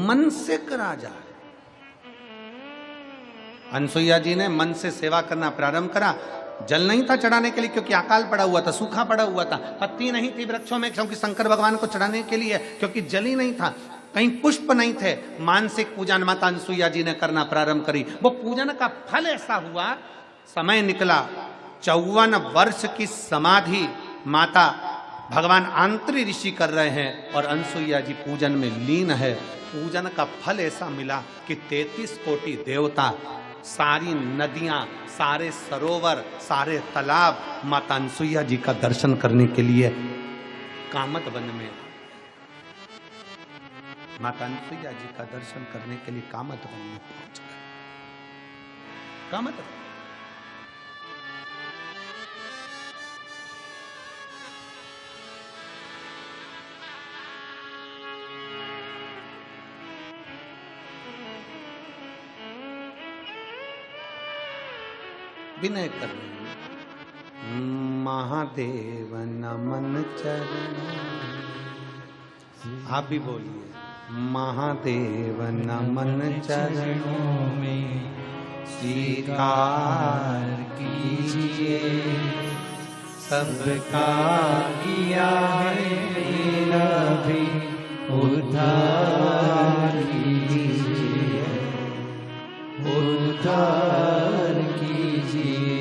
मन से करा जाए। अनसुईया जी ने मन से सेवा करना प्रारंभ करा। जल नहीं था चढ़ाने के लिए क्योंकि अकाल पड़ा हुआ था, सूखा पड़ा हुआ था, पत्ती नहीं थी वृक्षों में क्योंकि शंकर भगवान को चढ़ाने के लिए, क्योंकि जल ही नहीं था, कहीं पुष्प नहीं थे। मानसिक पूजन माता अनसुईया जी ने करना प्रारंभ करी। वो पूजन का फल ऐसा हुआ, समय निकला 54 वर्ष की समाधि माता भगवान आंतरी ऋषि कर रहे हैं और अनसुईया जी पूजन में लीन है। पूजन का फल ऐसा मिला कि 33 कोटि देवता, सारी नदियां, सारे सरोवर, सारे तालाब माता अनसुईया जी का दर्शन करने के लिए कामत वन में, माता अनसुईया जी का दर्शन करने के लिए कामत वन में पहुंच गए। कामत वन विनय कर रहे हैं। महादेव नमन चरणों, आप भी बोलिए। महादेव नमन चरणों में स्वीकार कीजिए, सबका किया है मेरा भी उद्धार कीजिए, उद्धार कीजिए।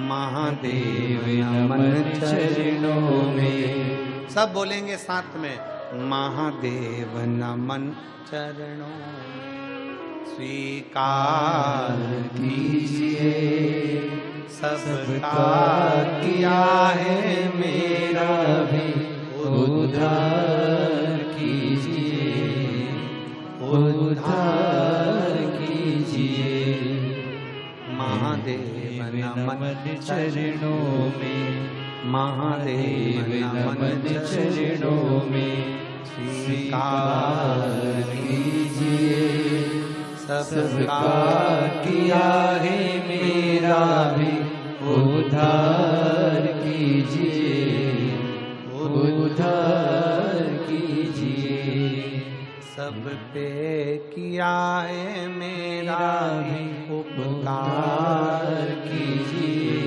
महादेव नमन चरणों में, सब बोलेंगे साथ में। महादेव नमन चरणों में स्वीकार कीजिए, सबका किया है मेरा भी उद्धार कीजिए, उद्धार कीजिए। महादेव नमन चरणों में, महादेव नमन चरणों में स्वीकार कीजिए, सबका किया है मेरा भी उद्धार कीजिए, उद्धार कीजिए। सब पे किया है मेरा भी उपकार कीजिए,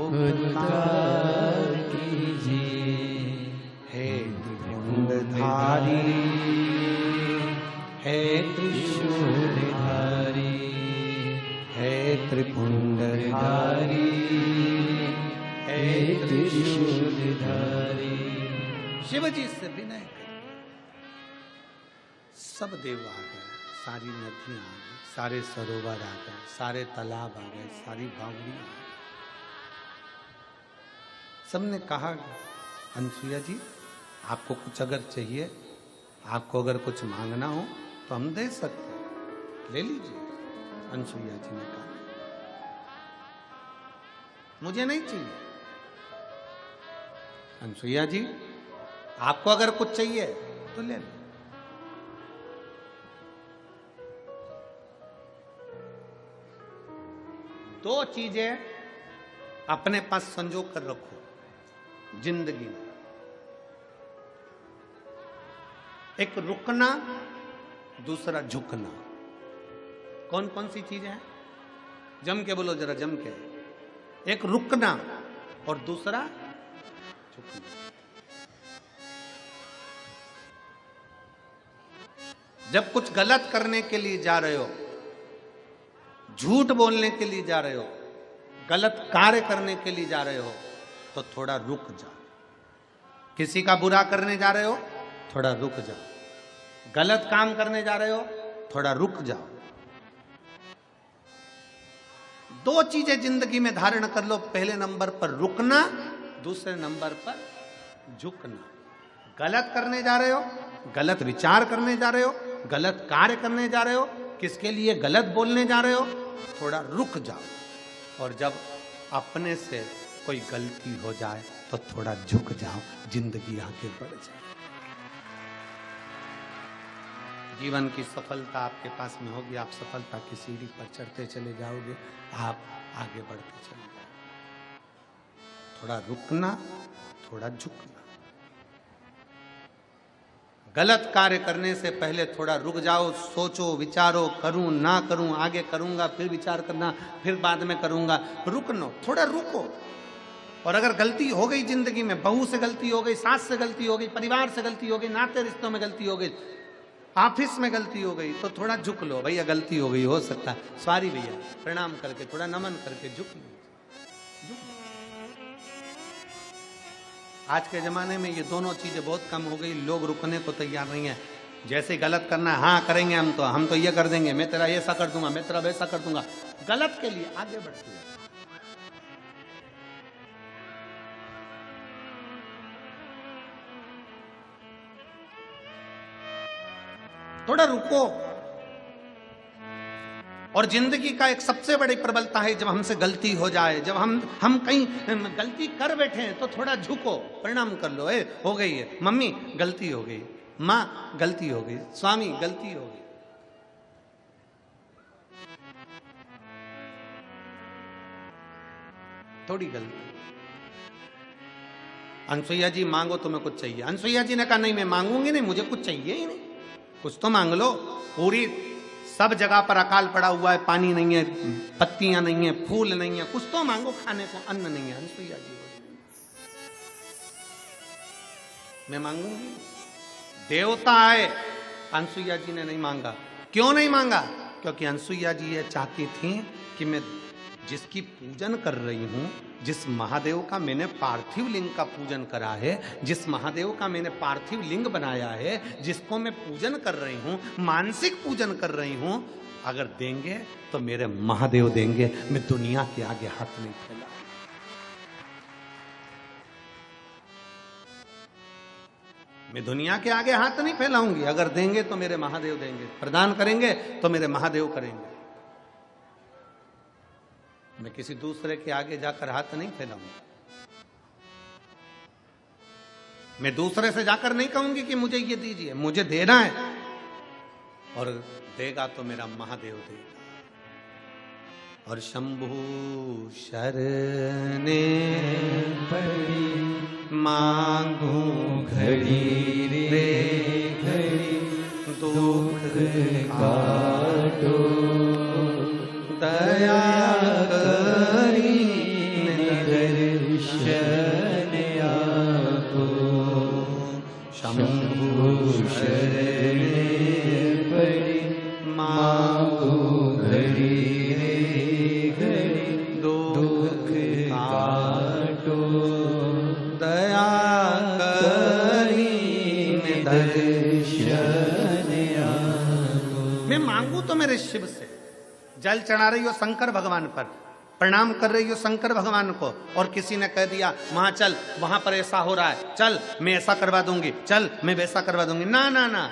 उपकार कीजिए। हे त्रिपुंडधारी, हे त्रिशूलधारी, हे त्रिपुंडधारी, हे त्रिशूलधारी। शिव जी से विनय कर। सब देव आ गए, सारी नदियां आ गई, सारे सरोवर आ गए, सारे तालाब आ गए, सारी बावड़ियां आ गई। सबने कहा अनसुईया जी आपको कुछ अगर चाहिए, आपको अगर कुछ मांगना हो तो हम दे सकते हैं, ले लीजिए। अनसुईया जी ने कहा मुझे नहीं चाहिए। अनसुईया जी आपको अगर कुछ चाहिए तो ले लो। दो चीजें अपने पास संजो कर रखो जिंदगी में, एक रुकना, दूसरा झुकना। कौन कौन सी चीजें हैं? जम के बोलो जरा, जम के। एक रुकना और दूसरा झुकना। जब कुछ गलत करने के लिए जा रहे हो, झूठ बोलने के लिए जा रहे हो, गलत कार्य करने के लिए जा रहे हो, तो थोड़ा रुक जाओ। किसी का बुरा करने जा रहे हो, थोड़ा रुक जाओ। गलत काम करने जा रहे हो, थोड़ा रुक जाओ। दो चीजें जिंदगी में धारण कर लो। पहले नंबर पर रुकना, दूसरे नंबर पर झुकना। गलत करने जा रहे हो, गलत विचार करने जा रहे हो, गलत कार्य करने जा रहे हो, किसके लिए गलत बोलने जा रहे हो, थोड़ा रुक जाओ। और जब अपने से कोई गलती हो जाए तो थोड़ा झुक जाओ, जिंदगी आगे बढ़ जाए। जीवन की सफलता आपके पास में होगी, आप सफलता की सीढ़ी पर चढ़ते चले जाओगे, आप आगे बढ़ते चले जाओगे। थोड़ा रुकना, थोड़ा झुकना। गलत कार्य करने से पहले थोड़ा रुक जाओ, सोचो, विचारो, करूं ना करूं, आगे करूंगा, फिर विचार करना, फिर बाद में करूंगा। रुकनो, थोड़ा रुको। और अगर गलती हो गई जिंदगी में, बहू से गलती हो गई, सास से गलती हो गई, परिवार से गलती हो गई, नाते रिश्तों में गलती हो गई, ऑफिस में गलती हो गई, तो थोड़ा झुक लो, भैया गलती हो गई, हो सकता है, सॉरी भैया, प्रणाम करके थोड़ा नमन करके झुक लो। आज के जमाने में ये दोनों चीजें बहुत कम हो गई, लोग रुकने को तैयार नहीं है। जैसे गलत करना, हाँ करेंगे हम तो ये कर देंगे, मैं तेरा ऐसा कर दूंगा, मैं तेरा वैसा कर दूंगा, गलत के लिए आगे बढ़ते हैं। थोड़ा रुको। और जिंदगी का एक सबसे बड़ी प्रबलता है, जब हमसे गलती हो जाए, जब हम कहीं गलती कर बैठे हैं, तो थोड़ा झुको, प्रणाम कर लो, हो गई है, मम्मी गलती हो गई, माँ गलती हो गई, स्वामी गलती हो गई। थोड़ी गलती। अनसुईया जी मांगो तुम्हें कुछ चाहिए। अनसुईया जी ने कहा नहीं मैं मांगूंगी नहीं, मुझे कुछ चाहिए ही नहीं, कुछ तो मांग लो। पूरी सब जगह पर अकाल पड़ा हुआ है, पानी नहीं है, पत्तियां नहीं है, फूल नहीं है, कुछ तो मांगो, खाने को अन्न नहीं है। अनसुईया जी मैं मांगूंगी, देवता आए, अनसुईया जी ने नहीं मांगा। क्यों नहीं मांगा? क्योंकि अनसुईया जी ये चाहती थी कि मैं जिसकी पूजन कर रही हूं, जिस महादेव का मैंने पार्थिव लिंग का पूजन करा है, जिस महादेव का मैंने पार्थिव लिंग बनाया है, जिसको मैं पूजन कर रही हूं, मानसिक पूजन कर रही हूं, अगर देंगे तो मेरे महादेव देंगे, मैं दुनिया के आगे हाथ नहीं फैला। मैं दुनिया के आगे हाथ नहीं फैलाऊंगी। अगर देंगे तो मेरे महादेव देंगे, प्रदान करेंगे तो मेरे महादेव करेंगे। मैं किसी दूसरे के आगे जाकर हाथ नहीं फैलाऊंगा। मैं दूसरे से जाकर नहीं कहूंगी कि मुझे ये दीजिए, मुझे देना है, और देगा तो मेरा महादेव देगा। और शंभु शरणे पड़ी मांगू घड़ी रे घड़ी, दुख काटो दया करी दर्शन आपो। शंभु शरणे पड़ी मांगो घड़ी रे घड़ी, दुख काटो दया करी दर्शन आपो। मैं मांगू तो मेरे शिव से। जल चढ़ा रही हो शंकर भगवान पर, प्रणाम कर रही हो शंकर भगवान को, और किसी ने कह दिया वहां चल, वहां पर ऐसा हो रहा है, चल मैं ऐसा करवा दूंगी, चल मैं वैसा करवा दूंगी, ना ना ना,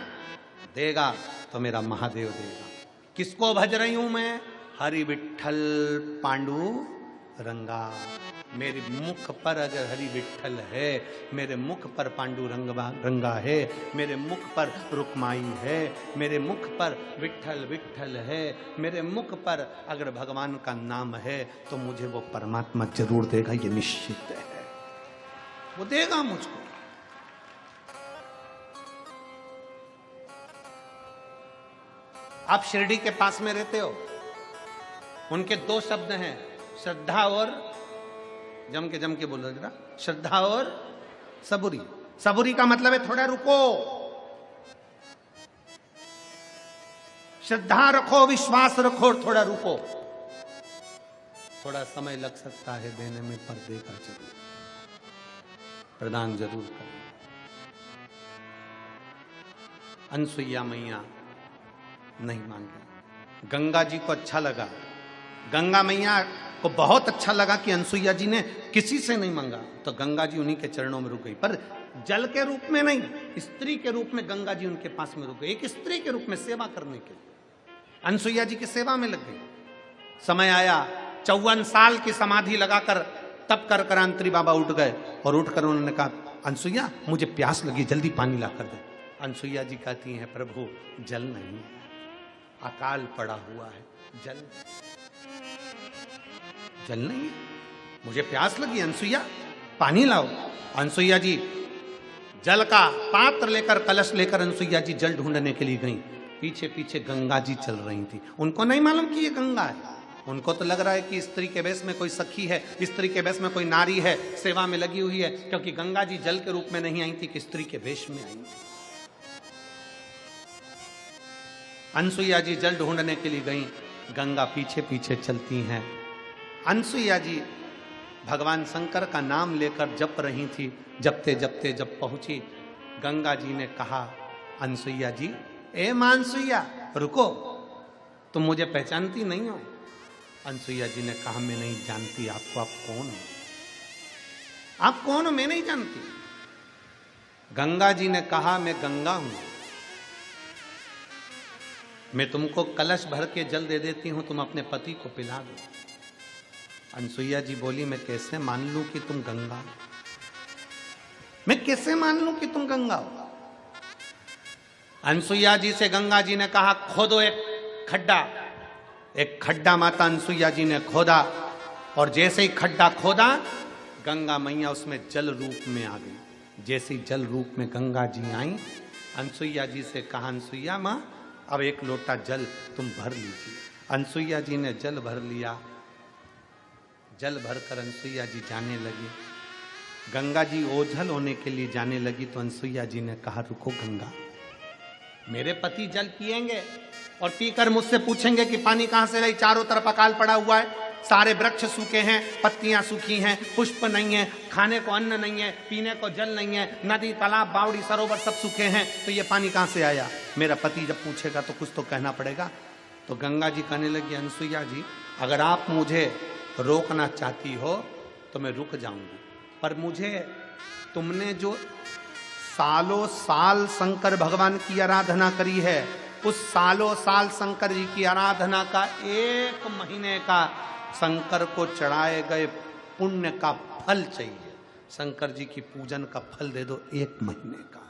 देगा तो मेरा महादेव देगा। किसको भज रही हूं मैं? हरि विठ्ठल पांडु रंगा। मेरे मुख पर अगर हरि विठ्ठल है, मेरे मुख पर पांडु रंगा है, मेरे मुख पर रुक्माई है, मेरे मुख पर विठ्ठल विठ्ठल है, मेरे मुख पर अगर भगवान का नाम है, तो मुझे वो परमात्मा जरूर देगा, ये निश्चित है, वो देगा मुझको। आप शिरडी के पास में रहते हो, उनके दो शब्द हैं, श्रद्धा और, जम के बोलो जरा, श्रद्धा और सबूरी। सबूरी का मतलब है थोड़ा रुको, श्रद्धा रखो, विश्वास रखो, और थोड़ा रुको। थोड़ा समय लग सकता है देने में, पर देगा जरूर, प्रदान जरूर करें। अनसुईया मैया नहीं मांगे। गंगा जी को अच्छा लगा, गंगा मैया को बहुत अच्छा लगा कि अनसुईया जी ने किसी से नहीं मांगा, तो गंगा जी उन्हीं के चरणों में रुक गई। पर जल के रूप में नहीं, स्त्री के रूप में गंगा जी उनके पास में रुक गई, एक स्त्री के रूप में सेवा करने के लिए अनसुईया जी की सेवा में लग गई। समय आया, 54 साल की समाधि लगाकर तप कर कर अंतरी बाबा उठ गए, और उठकर उन्होंने कहा अनसुईया मुझे प्यास लगी, जल्दी पानी ला कर दे। अनसुईया जी कहती हैं प्रभु जल नहीं, अकाल पड़ा हुआ है, जल नहीं, मुझे प्यास लगी, अनसुईया पानी लाओ। अनसुईया जी जल का पात्र लेकर, कलश लेकर अनसुईया जी जल ढूंढने के लिए गई। पीछे पीछे गंगा जी चल रही थी। उनको नहीं मालूम कि ये गंगा है। उनको तो लग रहा है कि स्त्री के वेश में कोई सखी है, स्त्री के वेश में कोई नारी है, सेवा में लगी हुई है, क्योंकि गंगा जी जल के रूप में नहीं आई थी कि स्त्री के वेश में आई थी। अनसुईया जी जल ढूंढने के लिए गई, गंगा पीछे पीछे चलती हैं। अनसुईया जी भगवान शंकर का नाम लेकर जप रही थी। जपते जपते जब पहुंची, गंगा जी ने कहा, अनसुईया जी, ए मानसुईया, रुको, तुम मुझे पहचानती नहीं हो? अनसुईया जी ने कहा, मैं नहीं जानती आपको, आप कौन हो? आप कौन हो? मैं नहीं जानती। गंगा जी ने कहा, मैं गंगा हूं, मैं तुमको कलश भर के जल दे देती हूं, तुम अपने पति को पिला दो। अनसुईया जी बोली, मैं कैसे मान लूं कि तुम गंगा हो? मैं कैसे मान लूं कि तुम गंगा हो? अनसुईया जी से गंगा जी ने कहा, खोदो एक खड्डा। एक खड्डा माता अनसुईया जी ने खोदा, और जैसे ही खड्डा खोदा, गंगा मैया उसमें जल रूप में आ गई। जैसे ही जल रूप में गंगा जी आई, अनसुईया जी से कहा, अनसुईया मां, अब एक लोटा जल तुम भर लीजिए। अनसुईया जी ने जल भर लिया। जल भरकर अनसुईया जी जाने लगी। गंगा जी ओझल होने के लिए जाने लगी तो अनसुईया जी ने कहा, रुको गंगा, मेरे पति जल पिएंगे और पीकर मुझसे पूछेंगे कि पानी कहां से लाई। चारों तरफ अकाल पड़ा हुआ है, सारे वृक्ष सूखे हैं, पत्तियां सूखी हैं, पुष्प नहीं है, खाने को अन्न नहीं है, पीने को जल नहीं है, नदी तालाब बावड़ी सरोवर सब सूखे हैं, तो ये पानी कहां से आया? मेरा पति जब पूछेगा तो कुछ तो कहना पड़ेगा। तो गंगा जी कहने लगी, अनसुईया जी, अगर आप मुझे रोकना चाहती हो तो मैं रुक जाऊंगी, पर मुझे तुमने जो सालों साल शंकर भगवान की आराधना करी है, उस सालों साल शंकर जी की आराधना का 1 महीने का शंकर को चढ़ाए गए पुण्य का फल चाहिए। शंकर जी की पूजन का फल दे दो 1 महीने का।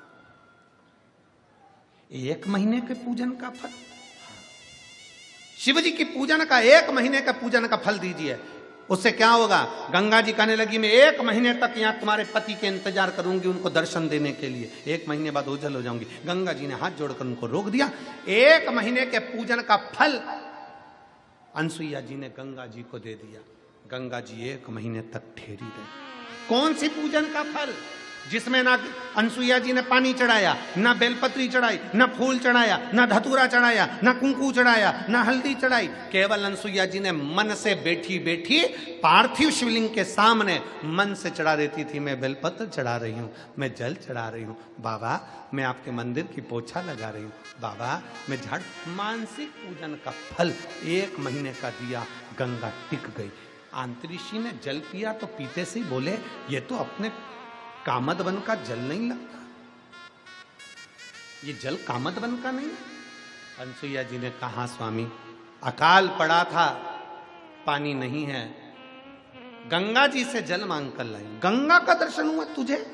1 महीने के पूजन का फल? शिव जी की पूजन का 1 महीने का पूजन का फल दीजिए। उससे क्या होगा? गंगा जी कहने लगी, मैं 1 महीने तक यहां तुम्हारे पति के इंतजार करूंगी, उनको दर्शन देने के लिए। 1 महीने बाद ओझल हो जाऊंगी। गंगा जी ने हाथ जोड़कर उनको रोक दिया। 1 महीने के पूजन का फल अनसुईया जी ने गंगा जी को दे दिया। गंगा जी 1 महीने तक ठहरी रही। कौन सी पूजन का फल? जिसमें ना अनसुईया जी ने पानी चढ़ाया, ना बेलपत्री चढ़ाई, ना फूल चढ़ाया, ना धतूरा चढ़ाया, ना कुंकू चढ़ाया, ना हल्दी चढ़ाई। केवल अनसुईया जी ने मन से बैठी बैठी पार्थिव शिवलिंग के सामने मन से चढ़ा देती थी, मैं बेलपत्र चढ़ा रही हूँ, मैं जल चढ़ा रही हूँ, बाबा मैं आपके मंदिर की पोछा लगा रही हूँ, बाबा मैं झाड़। मानसिक पूजन का फल 1 महीने का दिया। गंगा टिक गई। आंतरिषि ने जल पिया तो पीते से ही बोले, ये तो अपने कामद वन का जल नहीं लगता, ये जल कामद वन का नहीं। अनसुईया जी ने कहा, स्वामी अकाल पड़ा था, पानी नहीं है, गंगा जी से जल मांग कर लाई। गंगा का दर्शन हुआ तुझे?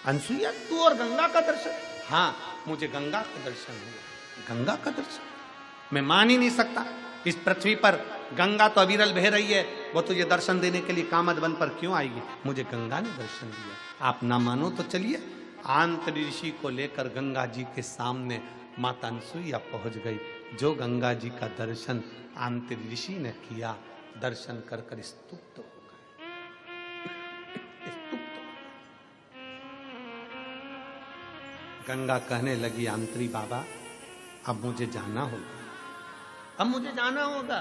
अनसुईया तू और गंगा का दर्शन? हाँ मुझे गंगा का दर्शन हुआ। गंगा का दर्शन मैं मान ही नहीं सकता। इस पृथ्वी पर गंगा तो अविरल बह रही है, वो तुझे दर्शन देने के लिए कामद वन पर क्यों आएगी? मुझे गंगा ने दर्शन दिया। आप ना मानो तो चलिए। आंतरिषि को लेकर गंगा जी के सामने माता अनसुईया पहुंच गई। जो गंगा जी का दर्शन आंतरिषि ने किया, दर्शन कर कर स्तुप्त हो गए। स्तुप्त हो गए। गंगा कहने लगी, आंतरी बाबा अब मुझे जाना होगा, अब मुझे जाना होगा,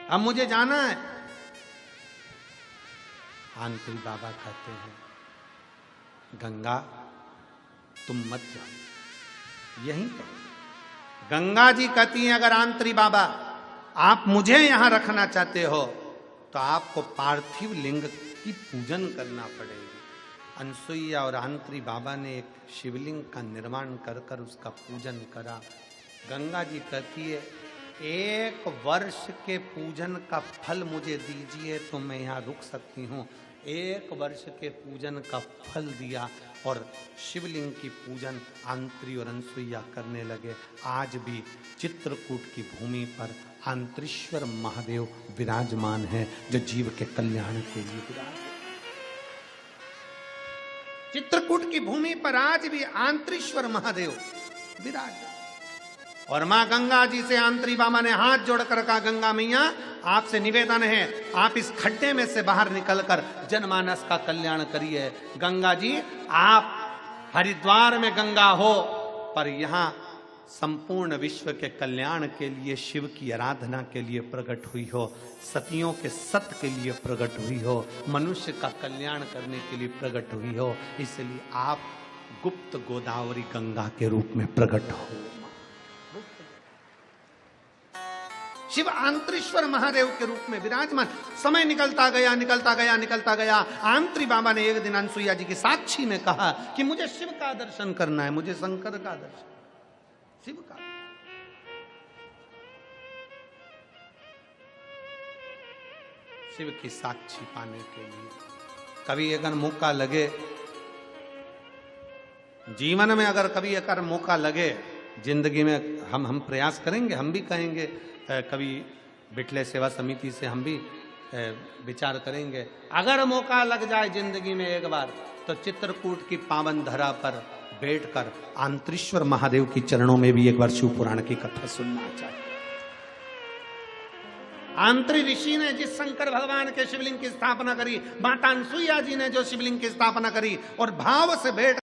अब मुझे जाना है। आंतरी बाबा कहते हैं, गंगा तुम मत जाओ, यहीं तो। गंगा जी कहती हैं, अगर आंतरी बाबा आप मुझे यहां रखना चाहते हो तो आपको पार्थिव लिंग की पूजन करना पड़ेगी। अनसुईया और आंतरी बाबा ने एक शिवलिंग का निर्माण कर कर उसका पूजन करा। गंगा जी कहती है, 1 वर्ष के पूजन का फल मुझे दीजिए तो मैं यहाँ रुक सकती हूँ। 1 वर्ष के पूजन का फल दिया और शिवलिंग की पूजन आंतरी और अनसुईया करने लगे। आज भी चित्रकूट की भूमि पर आंतरीश्वर महादेव विराजमान है, जो जीव के कल्याण के लिए विराज। चित्रकूट की भूमि पर आज भी आंतरीश्वर महादेव विराज। और मां गंगा जी से आंतरी बाबा ने हाथ जोड़कर कहा, गंगा मैया आपसे निवेदन है, आप इस खड्डे में से बाहर निकलकर जनमानस का कल्याण करिए। गंगा जी, आप हरिद्वार में गंगा हो, पर यहां संपूर्ण विश्व के कल्याण के लिए, शिव की आराधना के लिए प्रकट हुई हो, सतियों के सत्य के लिए प्रकट हुई हो, मनुष्य का कल्याण करने के लिए प्रकट हुई हो, इसलिए आप गुप्त गोदावरी गंगा के रूप में प्रकट हो। शिव आंतरीश्वर महादेव के रूप में विराजमान। समय निकलता गया, निकलता गया, निकलता गया। आंतरी बाबा ने एक दिन अनसुईया जी की साक्षी में कहा कि मुझे शिव का दर्शन करना है, मुझे शंकर का दर्शन, शिव का। शिव की साक्षी पाने के लिए कभी अगर मौका लगे, जीवन में अगर कभी अगर मौका लगे, जिंदगी में हम प्रयास करेंगे, हम भी कहेंगे, कभी बिटले सेवा समिति से हम भी विचार करेंगे, अगर मौका लग जाए जिंदगी में एक बार, तो चित्रकूट की पावन धरा पर बैठकर आंतरीश्वर महादेव की चरणों में भी एक बार शिव पुराण की कथा सुनना चाहिए। आंतरी ऋषि ने जिस शंकर भगवान के शिवलिंग की स्थापना करी, माता अनसुईया जी ने जो शिवलिंग की स्थापना करी, और भाव से बैठ